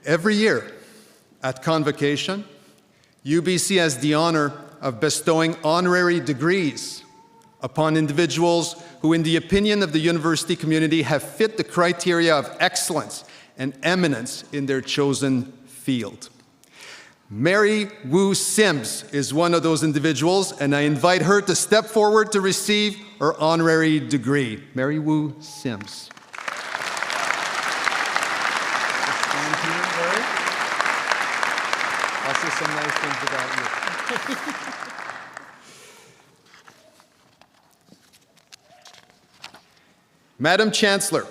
Every year at Convocation, UBC has the honor of bestowing honorary degrees upon individuals who, in the opinion of the university community, have fit the criteria of excellence and eminence in their chosen field. Mary Wu Sims is one of those individuals, and I invite her to step forward to receive her honorary degree. Mary Wu Sims. Stand here, Mary. I'll say some nice things about you. Madam Chancellor,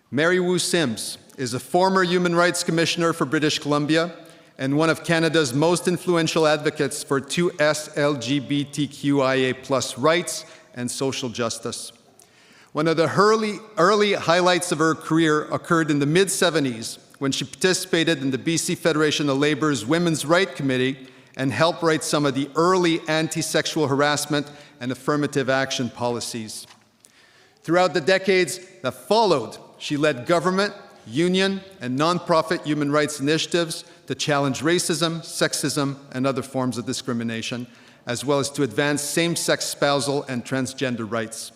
Mary Wu Sims is a former Human Rights Commissioner for British Columbia and one of Canada's most influential advocates for 2S LGBTQIA+ rights and social justice. One of the early highlights of her career occurred in the mid-70s when she participated in the BC Federation of Labor's Women's Rights Committee and helped write some of the early anti-sexual harassment and affirmative action policies. Throughout the decades that followed, she led government, union, and nonprofit human rights initiatives to challenge racism, sexism, and other forms of discrimination, as well as to advance same-sex spousal and transgender rights.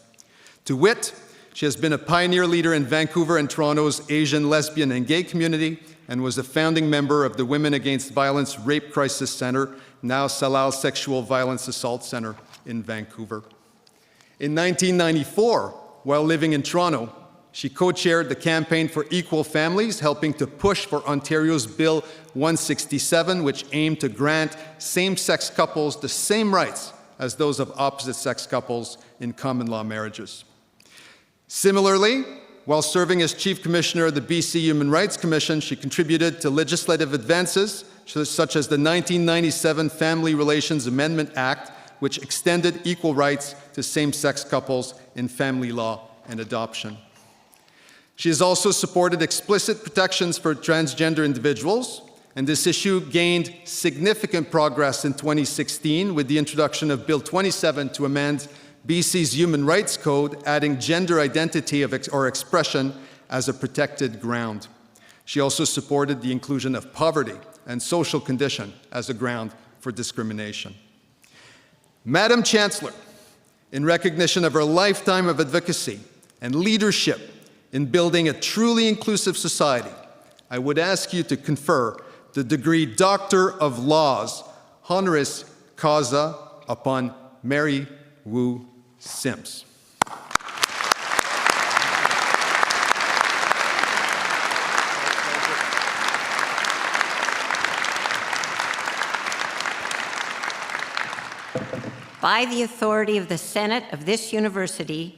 To wit, she has been a pioneer leader in Vancouver and Toronto's Asian, lesbian, and gay community, and was a founding member of the Women Against Violence Rape Crisis Center, now Salal Sexual Violence Assault Center in Vancouver. In 1994, while living in Toronto, she co-chaired the Campaign for Equal Families, helping to push for Ontario's Bill 167, which aimed to grant same-sex couples the same rights as those of opposite-sex couples in common law marriages. Similarly, while serving as Chief Commissioner of the BC Human Rights Commission, she contributed to legislative advances such as the 1997 Family Relations Amendment Act, which extended equal rights to same-sex couples in family law and adoption. She has also supported explicit protections for transgender individuals, and this issue gained significant progress in 2016 with the introduction of Bill 27 to amend BC's Human Rights Code, adding gender identity or expression as a protected ground. She also supported the inclusion of poverty and social condition as a ground for discrimination. Madam Chancellor, in recognition of her lifetime of advocacy and leadership in building a truly inclusive society, I would ask you to confer the degree Doctor of Laws, honoris causa, upon Mary Wu Sims. By the authority of the Senate of this university,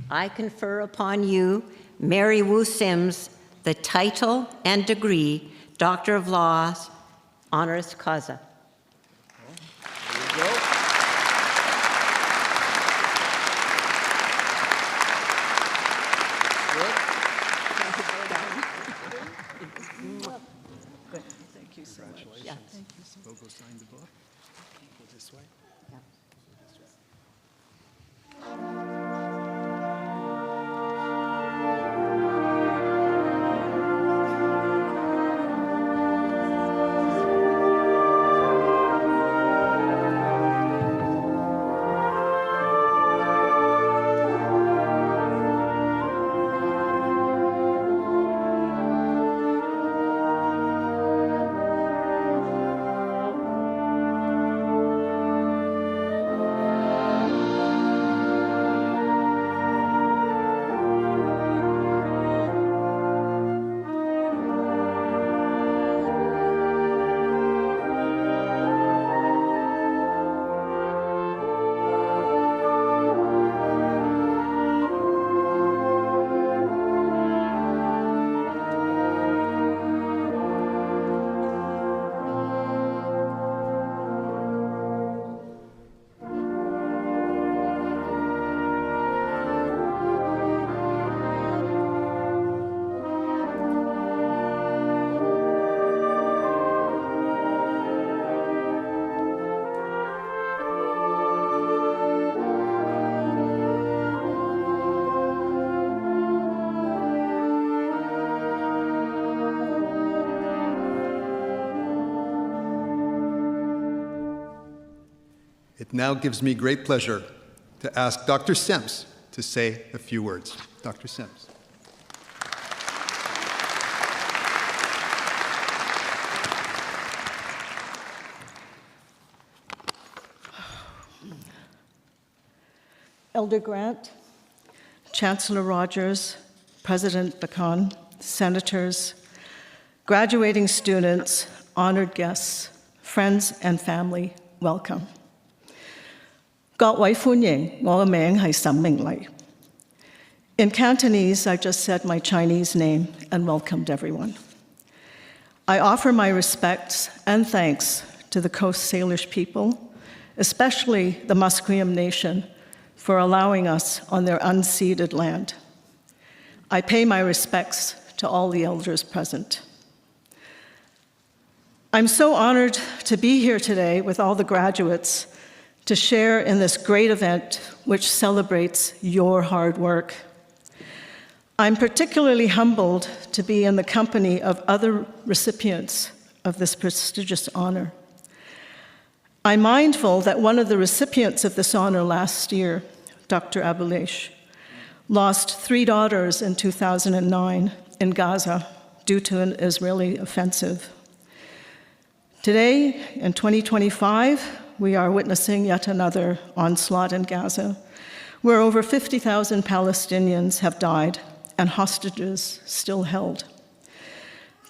I confer upon you, Mary Wu Sims, the title and degree Doctor of Laws, honoris causa. There you go. Good. Thank you so much. Yeah. Thank you so much. We'll go sign the book. Go this way. Yeah. It now gives me great pleasure to ask Dr. Sims to say a few words. Dr. Sims. Elder Grant, Chancellor Rogers, President Bacon, senators, graduating students, honored guests, friends and family, welcome. 各位歡迎，我嘅名係沈明麗. In Cantonese, I just said my Chinese name and welcomed everyone. I offer my respects and thanks to the Coast Salish people, especially the Musqueam Nation, for allowing us on their unceded land. I pay my respects to all the elders present. I'm so honored to be here today with all the graduates to share in this great event which celebrates your hard work. I'm particularly humbled to be in the company of other recipients of this prestigious honor. I'm mindful that one of the recipients of this honor last year, Dr. Abouleish, lost 3 daughters in 2009 in Gaza due to an Israeli offensive. Today, in 2025, we are witnessing yet another onslaught in Gaza, where over 50,000 Palestinians have died and hostages still held.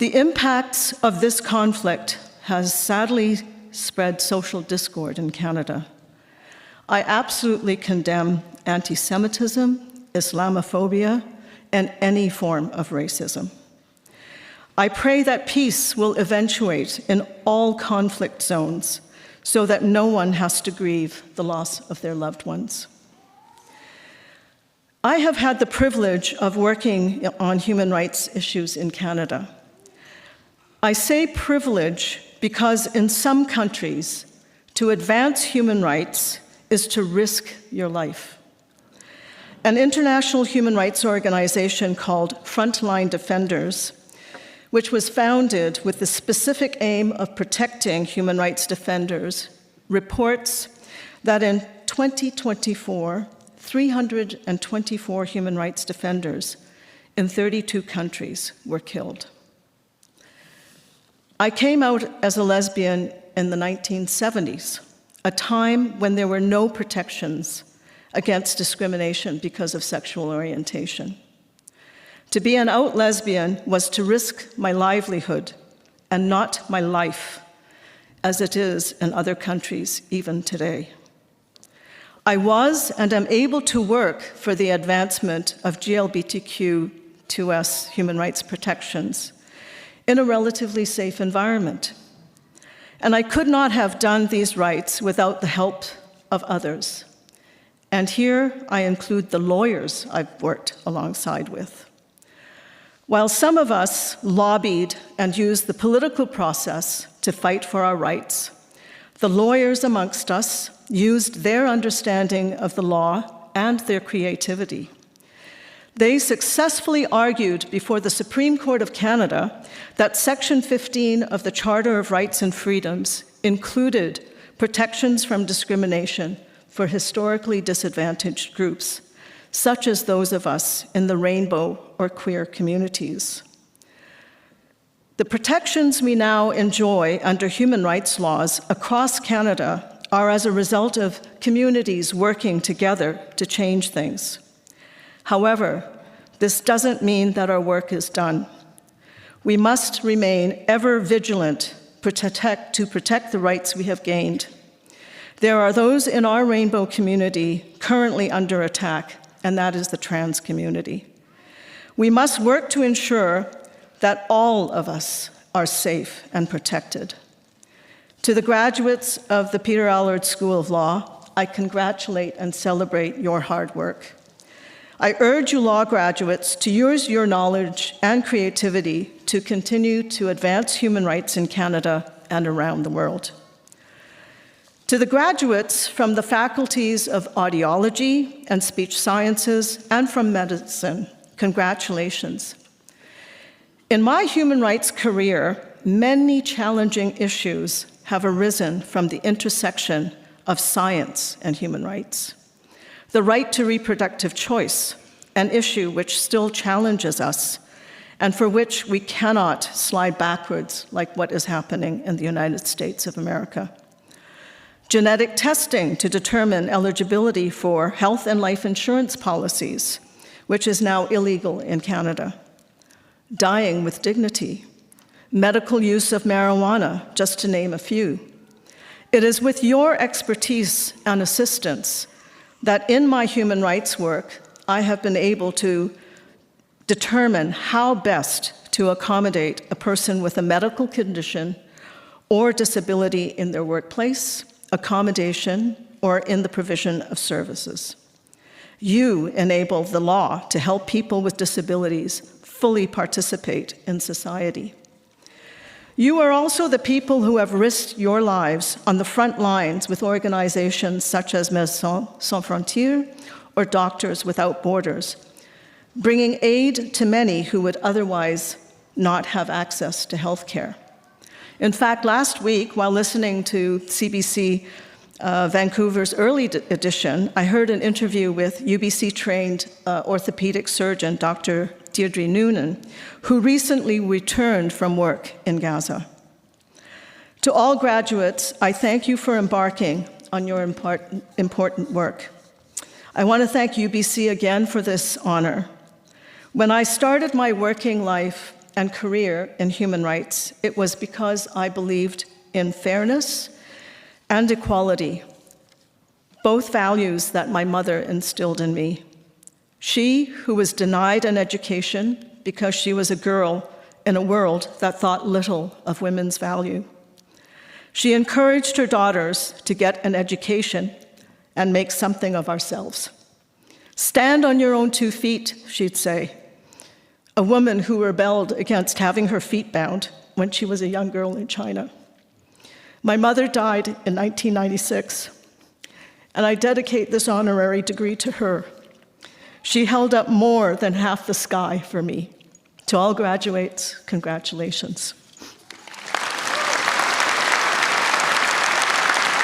The impacts of this conflict has sadly spread social discord in Canada. I absolutely condemn anti-Semitism, Islamophobia, and any form of racism. I pray that peace will eventuate in all conflict zones so that no one has to grieve the loss of their loved ones. I have had the privilege of working on human rights issues in Canada. I say privilege because in some countries, to advance human rights is to risk your life. An international human rights organization called Frontline Defenders, which was founded with the specific aim of protecting human rights defenders, reports that in 2024, 324 human rights defenders in 32 countries were killed. I came out as a lesbian in the 1970s, a time when there were no protections against discrimination because of sexual orientation. To be an out lesbian was to risk my livelihood and not my life, as it is in other countries even today. I was and am able to work for the advancement of GLBTQ2S human rights protections in a relatively safe environment. And I could not have done these rights without the help of others. And here I include the lawyers I've worked alongside with. While some of us lobbied and used the political process to fight for our rights, the lawyers amongst us used their understanding of the law and their creativity. They successfully argued before the Supreme Court of Canada that Section 15 of the Charter of Rights and Freedoms included protections from discrimination for historically disadvantaged groups, such as those of us in the rainbow or queer communities. The protections we now enjoy under human rights laws across Canada are as a result of communities working together to change things. However, this doesn't mean that our work is done. We must remain ever vigilant to protect the rights we have gained. There are those in our rainbow community currently under attack, and that is the trans community. We must work to ensure that all of us are safe and protected. To the graduates of the Peter Allard School of Law, I congratulate and celebrate your hard work. I urge you law graduates to use your knowledge and creativity to continue to advance human rights in Canada and around the world. To the graduates from the faculties of audiology and speech sciences and from medicine, congratulations. In my human rights career, many challenging issues have arisen from the intersection of science and human rights. The right to reproductive choice, an issue which still challenges us and for which we cannot slide backwards like what is happening in the United States of America. Genetic testing to determine eligibility for health and life insurance policies, which is now illegal in Canada. Dying with dignity, medical use of marijuana, just to name a few. It is with your expertise and assistance that in my human rights work, I have been able to determine how best to accommodate a person with a medical condition or disability in their workplace, accommodation, or in the provision of services. You enable the law to help people with disabilities fully participate in society. You are also the people who have risked your lives on the front lines with organizations such as Médecins Sans Frontières or Doctors Without Borders, bringing aid to many who would otherwise not have access to health care. In fact, last week, while listening to CBC Vancouver's early edition, I heard an interview with UBC-trained orthopedic surgeon, Dr. Deirdre Noonan, who recently returned from work in Gaza. To all graduates, I thank you for embarking on your important work. I want to thank UBC again for this honor. When I started my working life and career in human rights, it was because I believed in fairness and equality, both values that my mother instilled in me. She, who was denied an education because she was a girl in a world that thought little of women's value. She encouraged her daughters to get an education and make something of ourselves. Stand on your own 2 feet, she'd say. A woman who rebelled against having her feet bound when she was a young girl in China. My mother died in 1996, and I dedicate this honorary degree to her. She held up more than half the sky for me. To all graduates, congratulations.